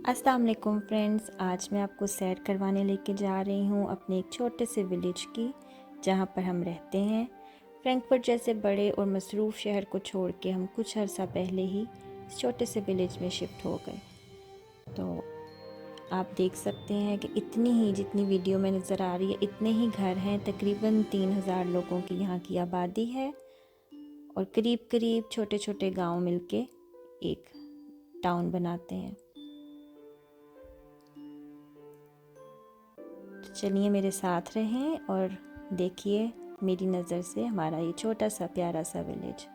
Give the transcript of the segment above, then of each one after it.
अस्सलाम वालेकुम फ्रेंड्स, आज मैं आपको सैर करवाने लेके जा रही हूँ अपने एक छोटे से विलेज की, जहाँ पर हम रहते हैं। फ्रैंकफर्ट जैसे बड़े और मसरूफ़ शहर को छोड़ के हम कुछ अर्सा पहले ही इस छोटे से विलेज में शिफ्ट हो गए। तो आप देख सकते हैं कि इतनी ही जितनी वीडियो में नज़र आ रही है इतने ही घर हैं। तकरीबन 3000 लोगों की यहाँ की आबादी है और करीब करीब छोटे छोटे गांव मिलके एक टाउन बनाते हैं। चलिए मेरे साथ रहें और देखिए मेरी नज़र से हमारा ये छोटा सा प्यारा सा विलेज।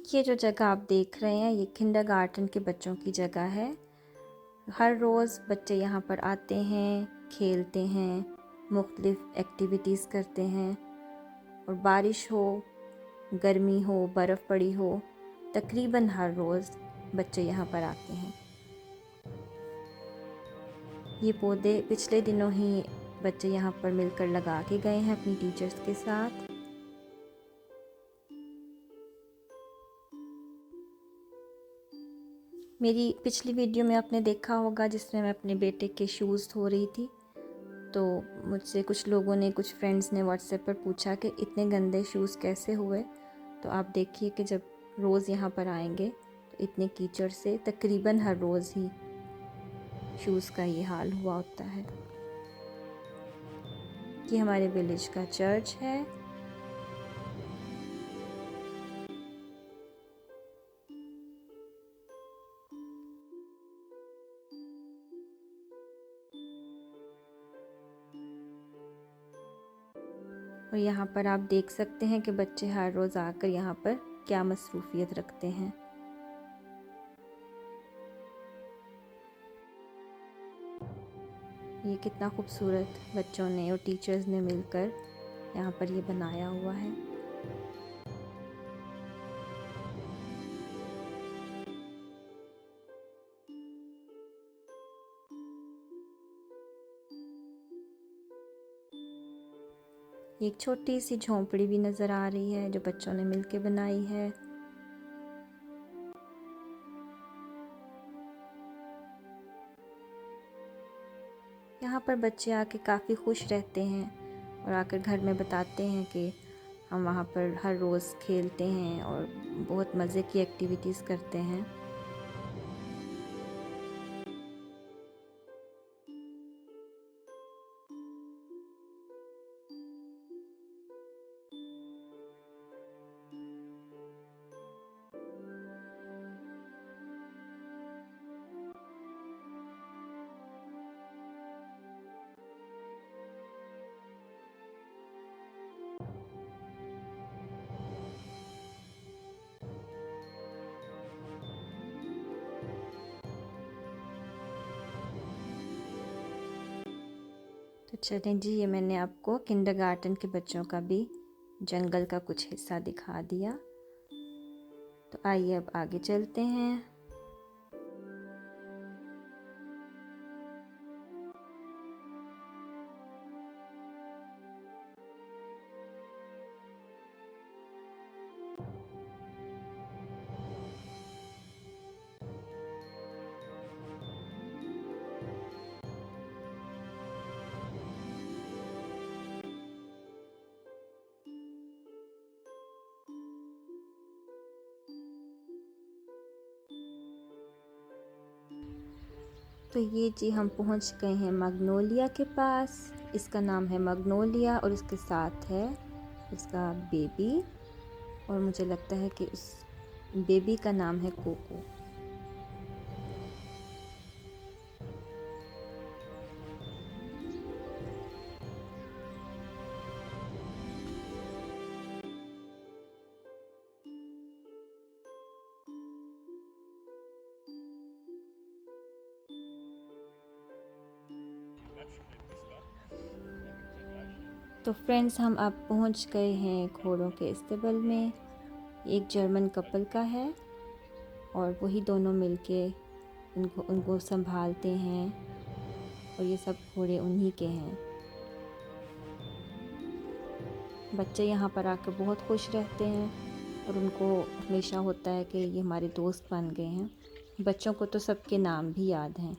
ये जो जगह आप देख रहे हैं ये किंडरगार्टन के बच्चों की जगह है। हर रोज़ बच्चे यहाँ पर आते हैं, खेलते हैं, मुख्तलिफ़ एक्टिविटीज़ करते हैं और बारिश हो, गर्मी हो, बर्फ़ पड़ी हो, तकरीबन हर रोज़ बच्चे यहाँ पर आते हैं। ये पौधे पिछले दिनों ही बच्चे यहाँ पर मिलकर लगा के गए हैं अपनी टीचर्स के साथ। मेरी पिछली वीडियो में आपने देखा होगा जिसमें मैं अपने बेटे के शूज़ धो रही थी, तो मुझसे कुछ लोगों ने, कुछ फ्रेंड्स ने व्हाट्सएप पर पूछा कि इतने गंदे शूज़ कैसे हुए। तो आप देखिए कि जब रोज़ यहाँ पर आएंगे तो इतने कीचड़ से तकरीबन हर रोज़ ही शूज़ का ये हाल हुआ होता है। ये हमारे विलेज का चर्च है। और यहाँ पर आप देख सकते हैं कि बच्चे हर रोज़ आकर यहाँ पर क्या मसरूफियत रखते हैं। ये कितना खूबसूरत बच्चों ने और टीचर्स ने मिलकर यहाँ पर ये बनाया हुआ है। एक छोटी सी झोंपड़ी भी नज़र आ रही है जो बच्चों ने मिलके बनाई है। यहाँ पर बच्चे आके काफ़ी खुश रहते हैं और आकर घर में बताते हैं कि हम वहाँ पर हर रोज़ खेलते हैं और बहुत मज़े की एक्टिविटीज़ करते हैं। तो चलें जी, ये मैंने आपको किंडरगार्टन के बच्चों का भी जंगल का कुछ हिस्सा दिखा दिया। तो आइए अब आगे चलते हैं। तो ये जी हम पहुंच गए हैं मैग्नोलिया के पास। इसका नाम है मैग्नोलिया और इसके साथ है इसका बेबी, और मुझे लगता है कि उस बेबी का नाम है कोको। तो फ्रेंड्स हम अब पहुंच गए हैं घोड़ों के इस्तेबल में। एक जर्मन कपल का है और वही दोनों मिलके उनको संभालते हैं और ये सब घोड़े उन्हीं के हैं। बच्चे यहाँ पर आकर बहुत खुश रहते हैं और उनको हमेशा होता है कि ये हमारे दोस्त बन गए हैं। बच्चों को तो सबके नाम भी याद हैं।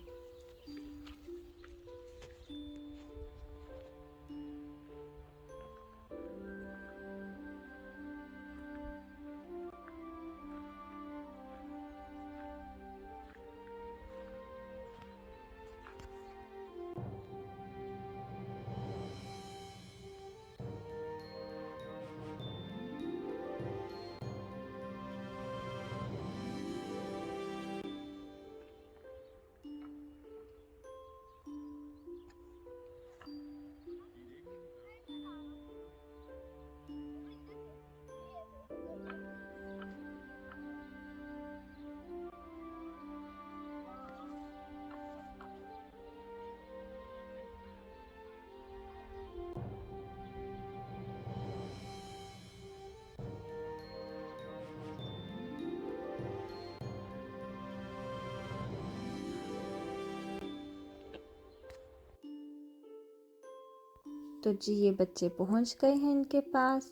तो जी ये बच्चे पहुंच गए हैं इनके पास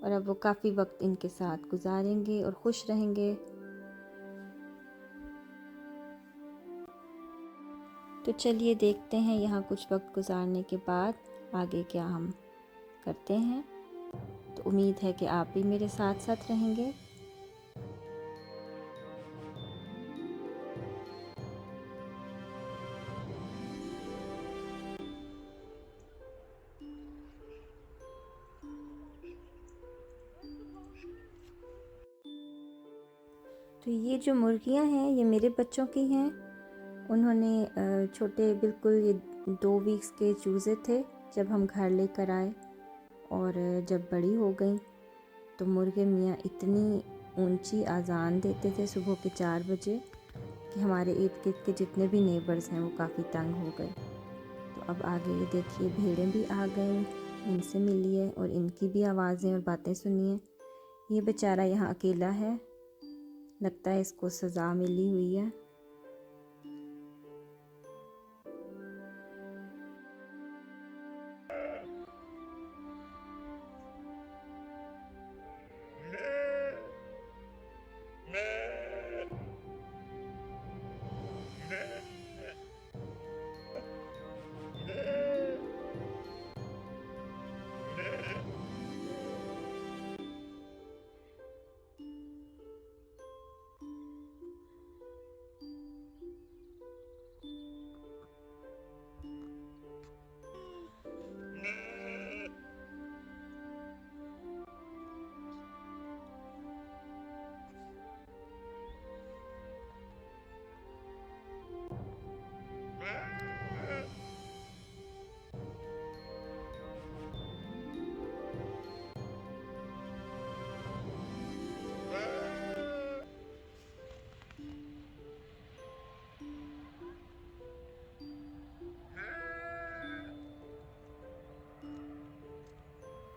और अब वो काफ़ी वक्त इनके साथ गुजारेंगे और खुश रहेंगे। तो चलिए देखते हैं यहाँ कुछ वक्त गुजारने के बाद आगे क्या हम करते हैं। तो उम्मीद है कि आप भी मेरे साथ साथ रहेंगे। तो ये जो मुर्गियाँ हैं ये मेरे बच्चों की हैं। उन्होंने छोटे बिल्कुल ये 2 वीक्स के चूज़े थे जब हम घर लेकर आए और जब बड़ी हो गई तो मुर्गे मियाँ इतनी ऊंची आज़ान देते थे सुबह के 4 बजे कि हमारे इर्द गिर्द के जितने भी नेबर्स हैं वो काफ़ी तंग हो गए। तो अब आगे ये देखिए भेड़ें भी आ गई, इनसे मिलिए और इनकी भी आवाज़ें और बातें सुनिए। ये बेचारा यहाँ अकेला है, लगता है इसको सज़ा मिली हुई है।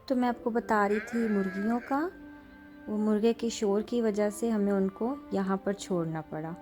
तो मैं आपको बता रही थी मुर्गियों का, वो मुर्गे के शोर की वजह से हमें उनको यहाँ पर छोड़ना पड़ा।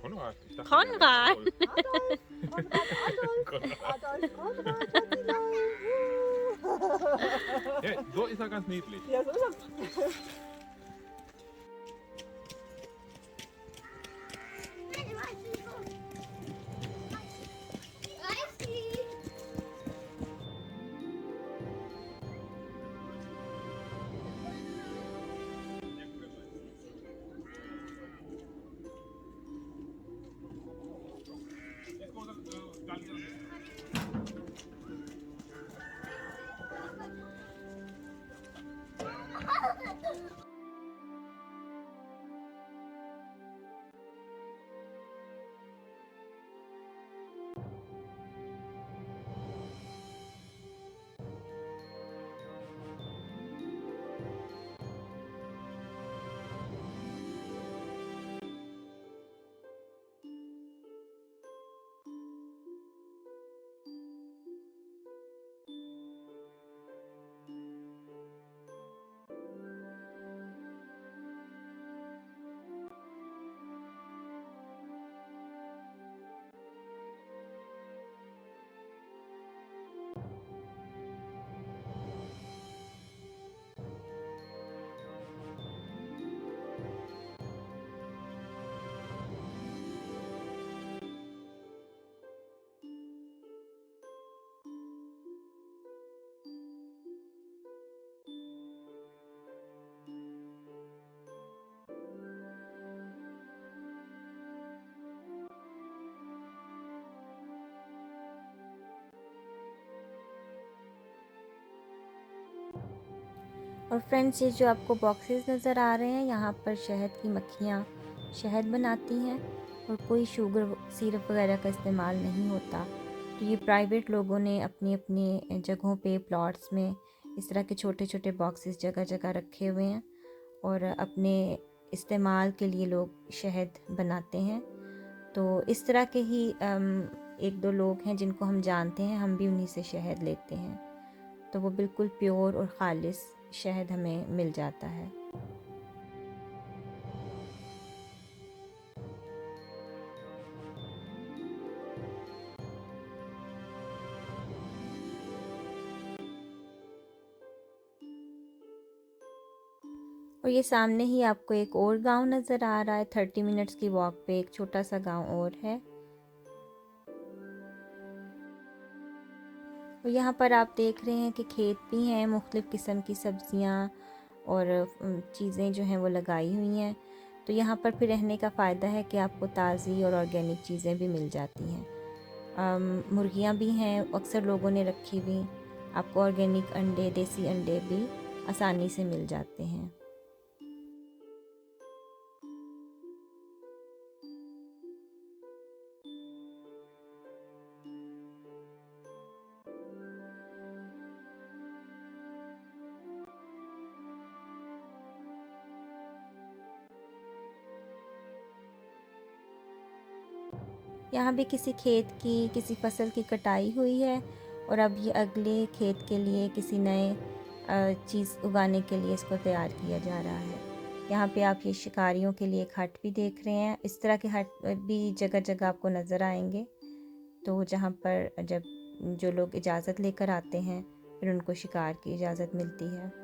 Konrad, ich dachte, Konrad! Ja, so ist er ganz niedlich. Ja, so ist er. और फ्रेंड्स, ये जो आपको बॉक्सेस नज़र आ रहे हैं, यहाँ पर शहद की मक्खियाँ शहद बनाती हैं और कोई शुगर सिरप वगैरह का इस्तेमाल नहीं होता। तो ये प्राइवेट लोगों ने अपनी अपनी जगहों पे प्लॉट्स में इस तरह के छोटे छोटे बॉक्सेस जगह जगह रखे हुए हैं और अपने इस्तेमाल के लिए लोग शहद बनाते हैं। तो इस तरह के ही एक दो लोग हैं जिनको हम जानते हैं, हम भी उन्हीं से शहद लेते हैं। तो वो बिल्कुल प्योर और ख़ालिस शहद हमें मिल जाता है। और ये सामने ही आपको एक और गांव नज़र आ रहा है। 30 मिनट्स की वॉक पे एक छोटा सा गांव और है। और यहाँ पर आप देख रहे हैं कि खेत भी हैं, मुख्तलिफ़ किस्म की सब्ज़ियाँ और चीज़ें जो हैं वो लगाई हुई हैं। तो यहाँ पर फिर रहने का फ़ायदा है कि आपको ताज़ी और ऑर्गेनिक चीज़ें भी मिल जाती हैं। मुर्गियाँ भी हैं, अक्सर लोगों ने रखी हुई। आपको ऑर्गेनिक अंडे, देसी अंडे भी आसानी से मिल जाते हैं। यहाँ भी किसी खेत की, किसी फसल की कटाई हुई है और अब ये अगले खेत के लिए किसी नए चीज़ उगाने के लिए इसको तैयार किया जा रहा है। यहाँ पे आप ये शिकारियों के लिए एक हट भी देख रहे हैं। इस तरह के हट भी जगह जगह आपको नज़र आएंगे। तो जहाँ पर जब जो लोग इजाज़त लेकर आते हैं फिर उनको शिकार की इजाज़त मिलती है।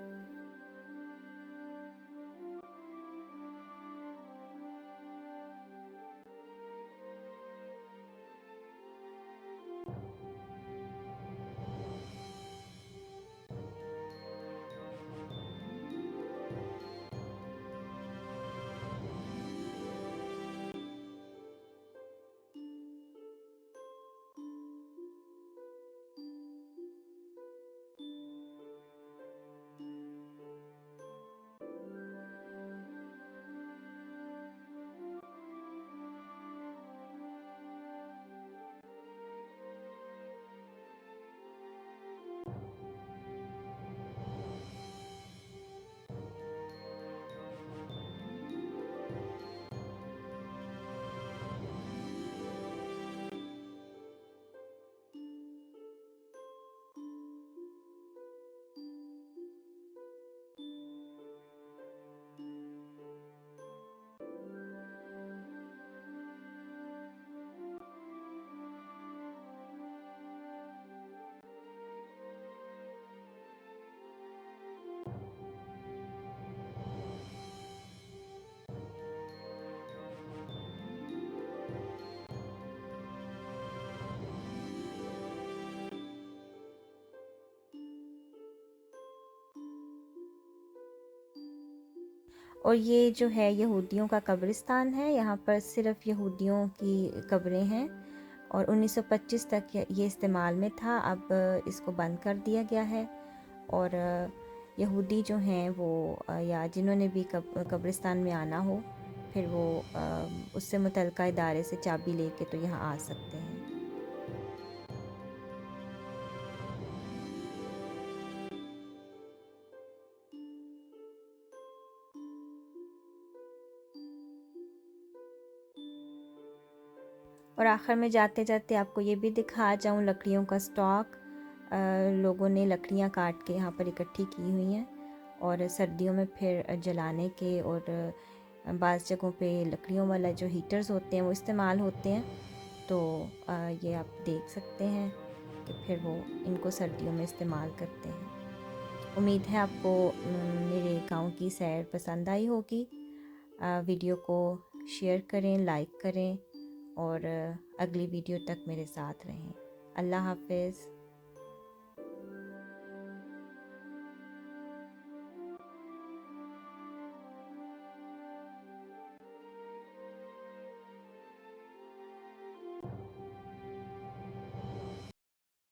और ये जो है यहूदियों का कब्रिस्तान है। यहाँ पर सिर्फ यहूदियों की कब्रें हैं और 1925 तक ये इस्तेमाल में था। अब इसको बंद कर दिया गया है और यहूदी जो हैं वो या जिन्होंने भी कब्रिस्तान में आना हो फिर वो उससे मुतल्लिका इदारे से चाबी लेके तो यहाँ आ सकते हैं। और आखिर में जाते जाते आपको ये भी दिखा जाऊँ लकड़ियों का स्टॉक। लोगों ने लकड़ियाँ काट के यहाँ पर इकट्ठी की हुई हैं और सर्दियों में फिर जलाने के और बाज़ जगहों पे लकड़ियों वाला जो हीटर्स होते हैं वो इस्तेमाल होते हैं। तो ये आप देख सकते हैं कि फिर वो इनको सर्दियों में इस्तेमाल करते हैं। उम्मीद है आपको मेरे गांव की सैर पसंद आई होगी। वीडियो को शेयर करें, लाइक करें और अगली वीडियो तक मेरे साथ रहें। अल्लाह हाफ़िज़।